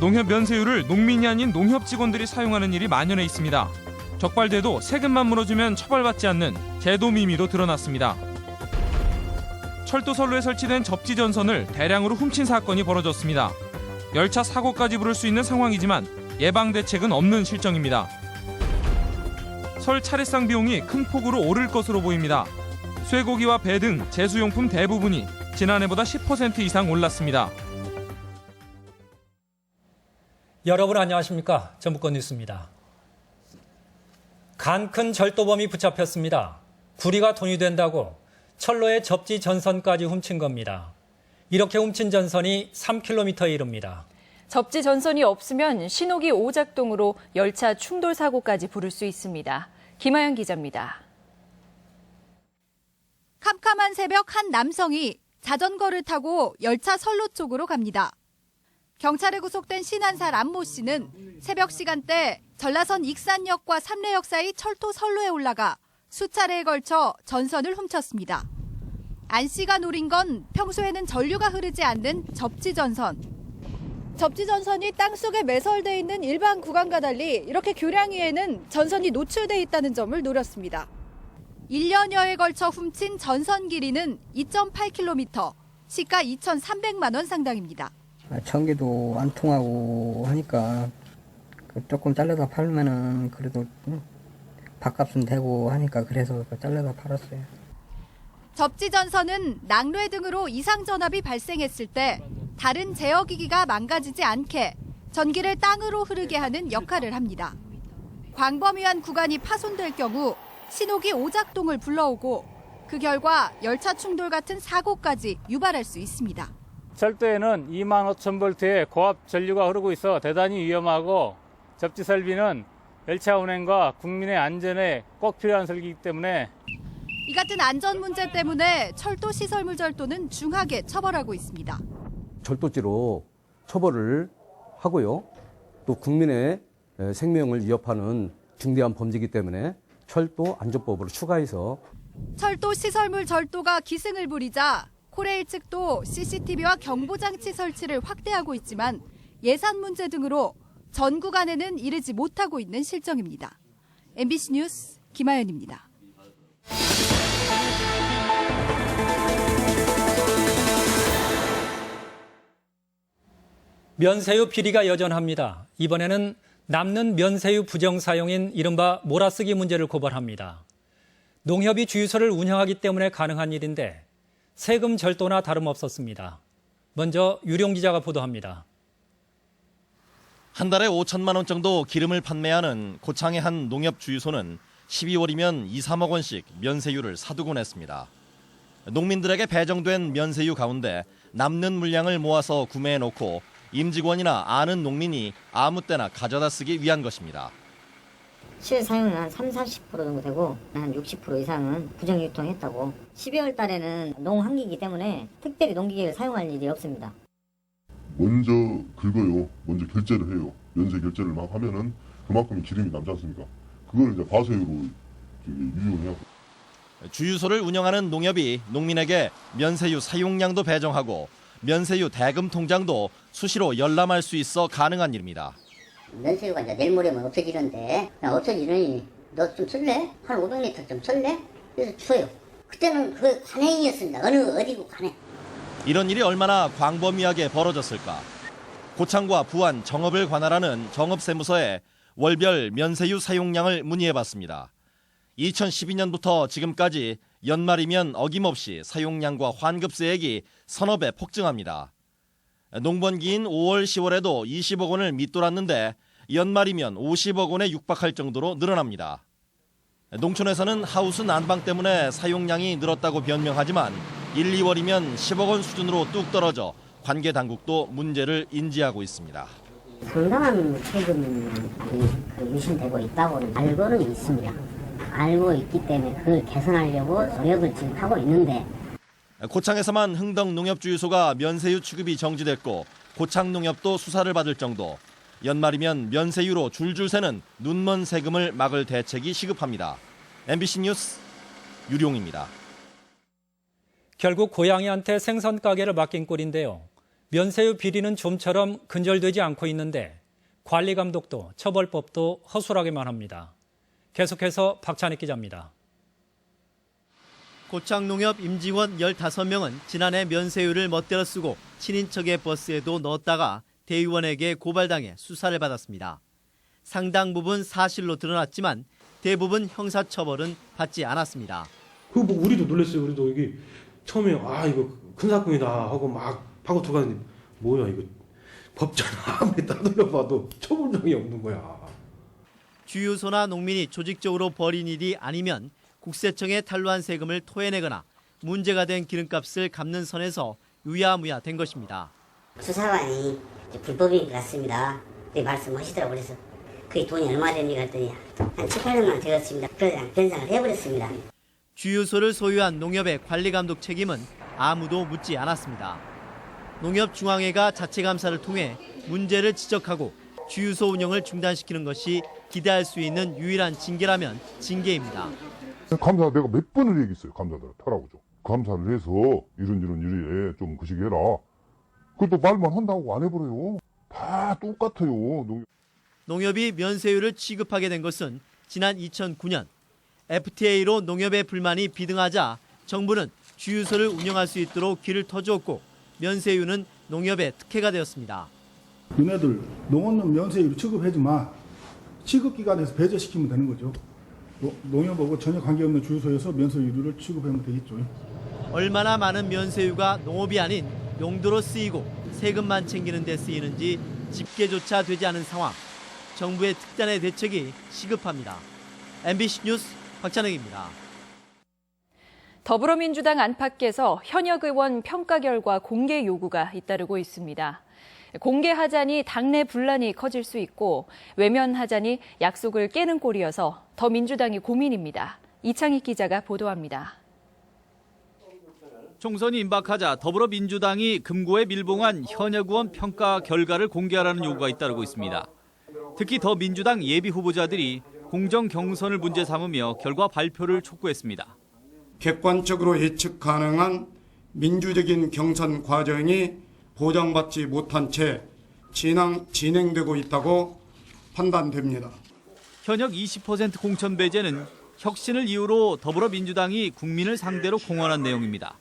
농협 면세유를 농민이 아닌 농협 직원들이 사용하는 일이 만연해 있습니다. 적발돼도 세금만 물어주면 처벌받지 않는 제도 미미도 드러났습니다. 철도 선로에 설치된 접지 전선을 대량으로 훔친 사건이 벌어졌습니다. 열차 사고까지 부를 수 있는 상황이지만 예방 대책은 없는 실정입니다. 설 차례상 비용이 큰 폭으로 오를 것으로 보입니다. 쇠고기와 배 등 제수용품 대부분이 지난해보다 10% 이상 올랐습니다. 여러분 안녕하십니까? 전북권 뉴스입니다. 간 큰 절도범이 붙잡혔습니다. 구리가 돈이 된다고 철로의 접지 전선까지 훔친 겁니다. 이렇게 훔친 전선이 3km에 이릅니다. 접지 전선이 없으면 신호기 오작동으로 열차 충돌 사고까지 부를 수 있습니다. 김하연 기자입니다. 캄캄한 새벽 한 남성이 자전거를 타고 열차 선로 쪽으로 갑니다. 경찰에 구속된 신한살 안모 씨는 새벽 시간대 전라선 익산역과 삼례역 사이 철도 선로에 올라가 수차례에 걸쳐 전선을 훔쳤습니다. 안 씨가 노린 건 평소에는 전류가 흐르지 않는 접지 전선. 접지 전선이 땅속에 매설돼 있는 일반 구간과 달리 이렇게 교량 위에는 전선이 노출돼 있다는 점을 노렸습니다. 1년여에 걸쳐 훔친 전선 길이는 2.8km, 시가 2,300만 원 상당입니다. 전기도 안 통하고 하니까 조금 잘라다 팔면은 그래도 밥값은 되고 하니까 그래서 잘라다 팔았어요. 접지 전선은 낙뢰 등으로 이상 전압이 발생했을 때 다른 제어기기가 망가지지 않게 전기를 땅으로 흐르게 하는 역할을 합니다. 광범위한 구간이 파손될 경우 신호기 오작동을 불러오고 그 결과 열차 충돌 같은 사고까지 유발할 수 있습니다. 철도에는 25,000볼트의 고압 전류가 흐르고 있어 대단히 위험하고 접지 설비는 열차 운행과 국민의 안전에 꼭 필요한 설비이기 때문에 이 같은 안전 문제 때문에 철도 시설물 절도는 중하게 처벌하고 있습니다. 절도죄로 처벌을 하고요. 또 국민의 생명을 위협하는 중대한 범죄이기 때문에 철도 안전법으로 추가해서 철도 시설물 절도가 기승을 부리자 코레일 측도 CCTV와 경보장치 설치를 확대하고 있지만 예산 문제 등으로 전 구간에는 이르지 못하고 있는 실정입니다. MBC 뉴스 김하연입니다. 면세유 비리가 여전합니다. 이번에는 남는 면세유 부정 사용인 이른바 몰아쓰기 문제를 고발합니다. 농협이 주유소를 운영하기 때문에 가능한 일인데 세금 절도나 다름없었습니다. 먼저 유룡 기자가 보도합니다. 한 달에 5천만 원 정도 기름을 판매하는 고창의 한 농협 주유소는 12월이면 2, 3억 원씩 면세유를 사두곤 했습니다. 농민들에게 배정된 면세유 가운데 남는 물량을 모아서 구매해놓고 임직원이나 아는 농민이 아무 때나 가져다 쓰기 위한 것입니다. 실 사용은 한 30, 40% 정도 되고 한 60% 이상은 부정 유통했다고. 12월 달에는 농한기이기 때문에 특별히 농기계를 사용할 일이 없습니다. 먼저 긁어요. 먼저 결제를 해요. 면세 결제를 막 하면은 그만큼 기름이 남지 않습니까? 그걸 이제 과세유로 유용해요. 주유소를 운영하는 농협이 농민에게 면세유 사용량도 배정하고 면세유 대금 통장도 수시로 열람할 수 있어 가능한 일입니다. 면세유가 이제 내일 모레면 없어지는데 없어지느니 너 좀 쓸래? 한 500리터 좀 쓸래? 그래서 줘요. 그때는 그 관행이었습니다. 어디고 관행. 이런 일이 얼마나 광범위하게 벌어졌을까. 고창과 부안 정업을 관할하는 정업세무서에 월별 면세유 사용량을 문의해봤습니다. 2012년부터 지금까지 연말이면 어김없이 사용량과 환급세액이 서너 배 폭증합니다. 농번기인 5월, 10월에도 20억 원을 밑돌았는데 연말이면 50억 원에 육박할 정도로 늘어납니다. 농촌에서는 하우스 난방 때문에 사용량이 늘었다고 변명하지만 1, 2월이면 10억 원 수준으로 뚝 떨어져 관계 당국도 문제를 인지하고 있습니다. 상당한 세금이 유신되고 있다고는 알고는 있습니다. 알고 있기 때문에 그걸 개선하려고 노력을 지금 하고 있는데 고창에서만 흥덕 농협주유소가 면세유 취급이 정지됐고 고창 농협도 수사를 받을 정도. 연말이면 면세유로 줄줄 새는 눈먼 세금을 막을 대책이 시급합니다. MBC 뉴스 유룡입니다. 결국 고양이한테 생선 가게를 맡긴 꼴인데요. 면세유 비리는 좀처럼 근절되지 않고 있는데 관리 감독도 처벌법도 허술하게만 합니다. 계속해서 박찬익 기자입니다. 고창농협 임직원 15명은 지난해 면세유를 멋대로 쓰고 친인척의 버스에도 넣었다가 대의원에게 고발당해 수사를 받았습니다. 상당 부분 사실로 드러났지만 대부분 형사처벌은 받지 않았습니다. 뭐 우리도 놀랐어요. 우리도 이게 처음에 이거 큰 사건이다 하고 막 파고 들어가는데 뭐야 이거 법전 아무리 따돌려봐도 처벌력이 없는 거야. 주유소나 농민이 조직적으로 벌인 일이 아니면 국세청에 탄로한 세금을 토해내거나 문제가 된 기름값을 갚는 선에서 유야무야 된 것입니다. 수사관이 불법인 것 같습니다. 네 말씀하시더라고요. 그래서 그게 돈이 얼마 됩니까 했더니 한 7, 8년만 되었습니다. 그래서 변상을 해버렸습니다. 주유소를 소유한 농협의 관리감독 책임은 아무도 묻지 않았습니다. 농협중앙회가 자체감사를 통해 문제를 지적하고 주유소 운영을 중단시키는 것이 기대할 수 있는 유일한 징계라면 징계입니다. 감사 내가 몇 번을 얘기했어요. 감사들한테 하라고 좀. 감사를 해서 이런 일에 좀 그 시기 해라. 그것도 말만 한다고 안 해버려요. 다 똑같아요. 농협이 면세유를 취급하게 된 것은 지난 2009년 FTA로 농협의 불만이 비등하자 정부는 주유소를 운영할 수 있도록 길을 터주었고 면세유는 농협의 특혜가 되었습니다. 너네들 농업용 면세유를 취급해주마. 취급기관에서 배제시키면 되는 거죠. 농협하고 전혀 관계없는 주유소에서 면세유를 취급하면 되겠죠. 얼마나 많은 면세유가 농업이 아닌 용도로 쓰이고 세금만 챙기는 데 쓰이는지 집계조차 되지 않은 상황. 정부의 특단의 대책이 시급합니다. MBC 뉴스 박찬혁입니다. 더불어민주당 안팎에서 현역 의원 평가 결과 공개 요구가 잇따르고 있습니다. 공개하자니 당내 분란이 커질 수 있고 외면하자니 약속을 깨는 꼴이어서 더 민주당이 고민입니다. 이창익 기자가 보도합니다. 총선이 임박하자 더불어민주당이 금고에 밀봉한 현역 의원 평가 결과를 공개하라는 요구가 잇따르고 있습니다. 특히 더 민주당 예비 후보자들이 공정 경선을 문제 삼으며 결과 발표를 촉구했습니다. 객관적으로 예측 가능한 민주적인 경선 과정이 보장받지 못한 채 진행되고 있다고 판단됩니다. 현역 20% 공천 배제는 혁신을 이유로 더불어민주당이 국민을 상대로 공언한 내용입니다.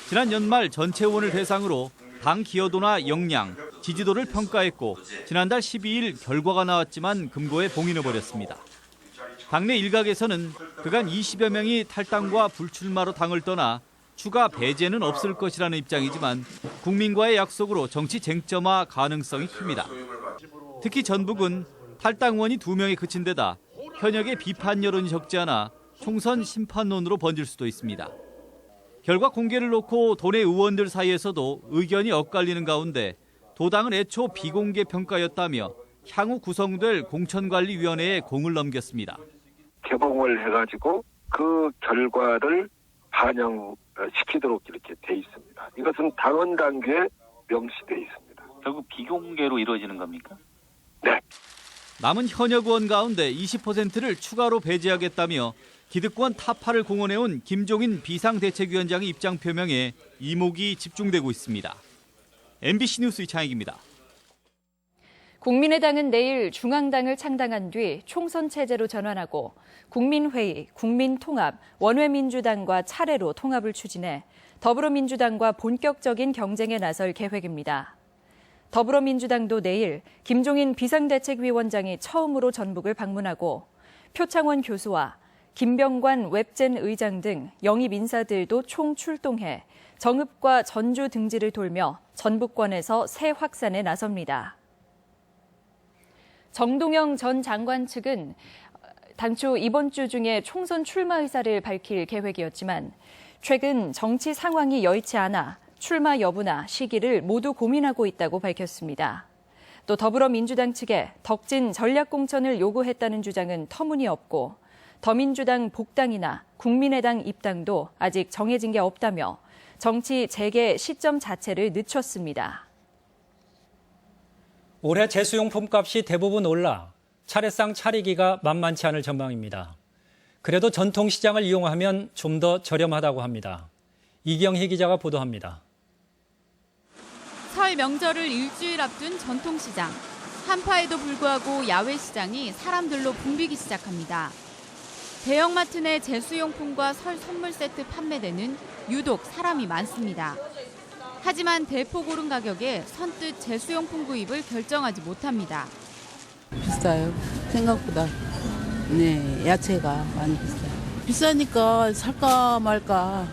지난 연말 전체 의원을 대상으로 당 기여도나 역량, 지지도를 평가했고 지난달 12일 결과가 나왔지만 금고에 봉인해버렸습니다. 당내 일각에서는 그간 20여 명이 탈당과 불출마로 당을 떠나 추가 배제는 없을 것이라는 입장이지만 국민과의 약속으로 정치 쟁점화 가능성이 큽니다. 특히 전북은 탈당 의원이 2명에 그친 데다 현역의 비판 여론이 적지 않아 총선 심판론으로 번질 수도 있습니다. 결과 공개를 놓고 도내 의원들 사이에서도 의견이 엇갈리는 가운데 도당은 애초 비공개 평가였다며 향후 구성될 공천관리위원회에 공을 넘겼습니다. 개봉을 해가지고 그 결과를 반영시키도록 이렇게 돼 있습니다. 이것은 당헌 단계에 명시돼 있습니다. 결국 비공개로 이루어지는 겁니까? 네. 남은 현역 의원 가운데 20%를 추가로 배제하겠다며 기득권 타파를 공언해온 김종인 비상대책위원장의 입장 표명에 이목이 집중되고 있습니다. MBC 뉴스 이창익입니다. 국민의당은 내일 중앙당을 창당한 뒤 총선 체제로 전환하고 국민회의, 국민통합, 원외민주당과 차례로 통합을 추진해 더불어민주당과 본격적인 경쟁에 나설 계획입니다. 더불어민주당도 내일 김종인 비상대책위원장이 처음으로 전북을 방문하고 표창원 교수와 김병관 웹젠 의장 등 영입 인사들도 총 출동해 정읍과 전주 등지를 돌며 전북권에서 새 확산에 나섭니다. 정동영 전 장관 측은 당초 이번 주 중에 총선 출마 의사를 밝힐 계획이었지만 최근 정치 상황이 여의치 않아 출마 여부나 시기를 모두 고민하고 있다고 밝혔습니다. 또 더불어민주당 측에 덕진 전략공천을 요구했다는 주장은 터무니없고 더민주당 복당이나 국민의당 입당도 아직 정해진 게 없다며 정치 재개 시점 자체를 늦췄습니다. 올해 제수용품값이 대부분 올라 차례상 차리기가 만만치 않을 전망입니다. 그래도 전통시장을 이용하면 좀 더 저렴하다고 합니다. 이경희 기자가 보도합니다. 설 명절을 일주일 앞둔 전통시장. 한파에도 불구하고 야외 시장이 사람들로 붐비기 시작합니다. 대형마트 내 제수용품과 설 선물 세트 판매대는 유독 사람이 많습니다. 하지만 대폭 오른 가격에 선뜻 제수용품 구입을 결정하지 못합니다. 비싸요. 생각보다. 네, 야채가 많이 비싸요. 비싸니까 살까 말까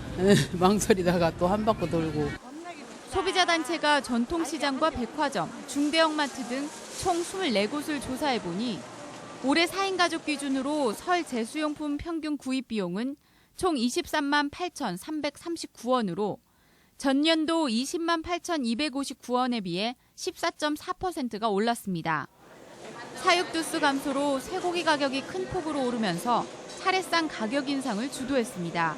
망설이다가 또 한 바퀴 돌고. 소비자 단체가 전통시장과 백화점, 중대형마트 등 총 24곳을 조사해보니 올해 4인 가족 기준으로 설 제수용품 평균 구입 비용은 총 23만 8,339원으로 전년도 20만 8,259원에 비해 14.4%가 올랐습니다. 사육두수 감소로 쇠고기 가격이 큰 폭으로 오르면서 차례상 가격 인상을 주도했습니다.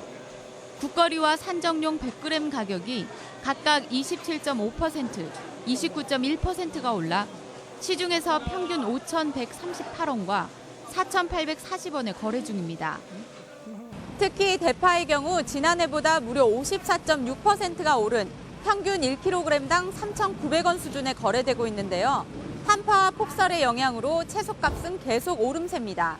국거리와 산정용 100g 가격이 각각 27.5%, 29.1%가 올라 시중에서 평균 5,138원과 4,840원에 거래 중입니다. 특히 대파의 경우 지난해보다 무려 54.6%가 오른 평균 1kg당 3,900원 수준에 거래되고 있는데요. 한파와 폭설의 영향으로 채소값은 계속 오름세입니다.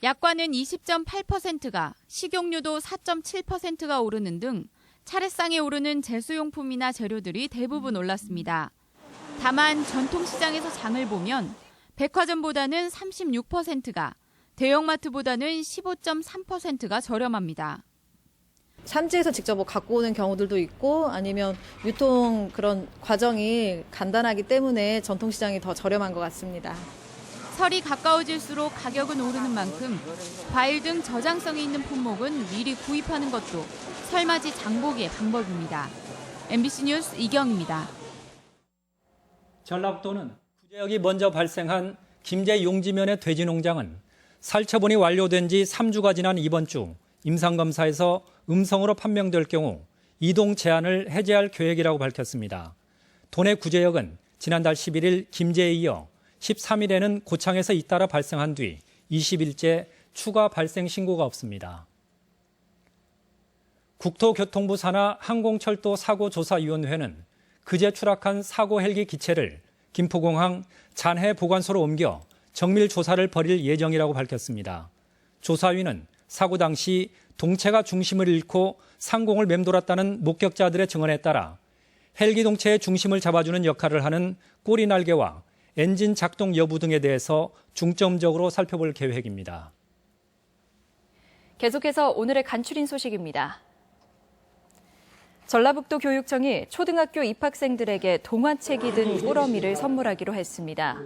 약과는 20.8%가, 식용유도 4.7%가 오르는 등 차례상에 오르는 제수용품이나 재료들이 대부분 올랐습니다. 다만 전통시장에서 장을 보면 백화점보다는 36%가, 대형마트보다는 15.3%가 저렴합니다. 산지에서 직접 갖고 오는 경우들도 있고 아니면 유통 그런 과정이 간단하기 때문에 전통시장이 더 저렴한 것 같습니다. 설이 가까워질수록 가격은 오르는 만큼 과일 등 저장성이 있는 품목은 미리 구입하는 것도 설맞이 장보기의 방법입니다. MBC 뉴스 이경입니다. 전라북도는 구제역이 먼저 발생한 김제 용지면의 돼지 농장은 살처분이 완료된 지 3주가 지난 이번 주 임상검사에서 음성으로 판명될 경우 이동 제한을 해제할 계획이라고 밝혔습니다. 도내 구제역은 지난달 11일 김제에 이어 13일에는 고창에서 잇따라 발생한 뒤 20일째 추가 발생 신고가 없습니다. 국토교통부 산하 항공철도사고조사위원회는 그제 추락한 사고 헬기 기체를 김포공항 잔해 보관소로 옮겨 정밀 조사를 벌일 예정이라고 밝혔습니다. 조사위는 사고 당시 동체가 중심을 잃고 상공을 맴돌았다는 목격자들의 증언에 따라 헬기 동체의 중심을 잡아주는 역할을 하는 꼬리 날개와 엔진 작동 여부 등에 대해서 중점적으로 살펴볼 계획입니다. 계속해서 오늘의 간추린 소식입니다. 전라북도 교육청이 초등학교 입학생들에게 동화책이 든 꾸러미를 선물하기로 했습니다.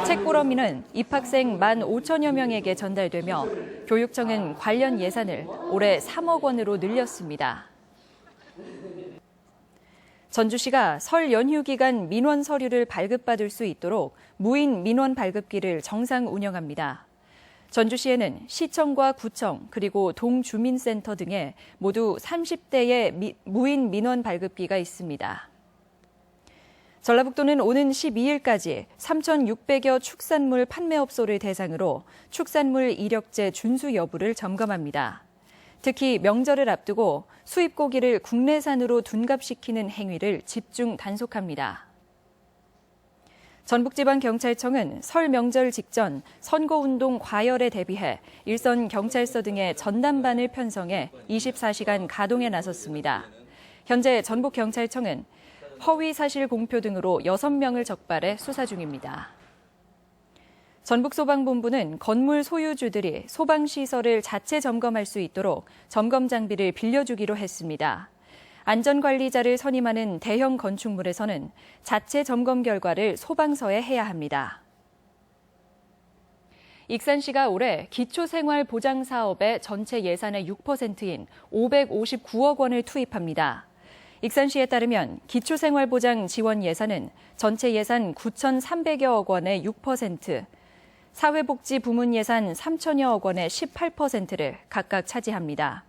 책 꾸러미는 입학생 15,000여 명에게 전달되며 교육청은 관련 예산을 올해 3억 원으로 늘렸습니다. 전주시가 설 연휴 기간 민원 서류를 발급받을 수 있도록 무인 민원 발급기를 정상 운영합니다. 전주시에는 시청과 구청 그리고 동주민센터 등에 모두 30대의 무인 민원 발급기가 있습니다. 전라북도는 오는 12일까지 3,600여 축산물 판매업소를 대상으로 축산물 이력제 준수 여부를 점검합니다. 특히 명절을 앞두고 수입 고기를 국내산으로 둔갑시키는 행위를 집중 단속합니다. 전북지방경찰청은 설 명절 직전 선거운동 과열에 대비해 일선 경찰서 등의 전담반을 편성해 24시간 가동에 나섰습니다. 현재 전북경찰청은 허위 사실 공표 등으로 6명을 적발해 수사 중입니다. 전북소방본부는 건물 소유주들이 소방시설을 자체 점검할 수 있도록 점검 장비를 빌려주기로 했습니다. 안전관리자를 선임하는 대형 건축물에서는 자체 점검 결과를 소방서에 해야 합니다. 익산시가 올해 기초생활보장사업의 전체 예산의 6%인 559억 원을 투입합니다. 익산시에 따르면 기초생활보장 지원 예산은 전체 예산 9,300여억 원의 6%, 사회복지 부문 예산 3천여억 원의 18%를 각각 차지합니다.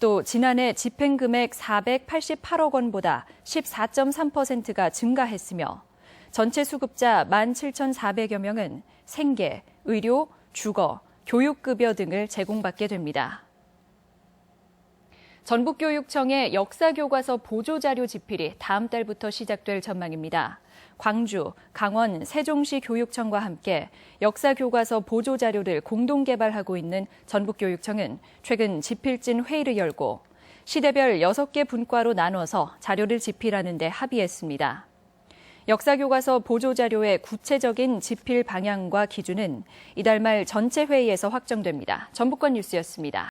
또 지난해 집행금액 488억 원보다 14.3%가 증가했으며 전체 수급자 17,400여 명은 생계, 의료, 주거, 교육급여 등을 제공받게 됩니다. 전북교육청의 역사교과서 보조자료 집필이 다음 달부터 시작될 전망입니다. 광주, 강원, 세종시 교육청과 함께 역사교과서 보조자료를 공동 개발하고 있는 전북교육청은 최근 집필진 회의를 열고 시대별 6개 분과로 나눠서 자료를 집필하는 데 합의했습니다. 역사교과서 보조자료의 구체적인 집필 방향과 기준은 이달 말 전체 회의에서 확정됩니다. 전북권 뉴스였습니다.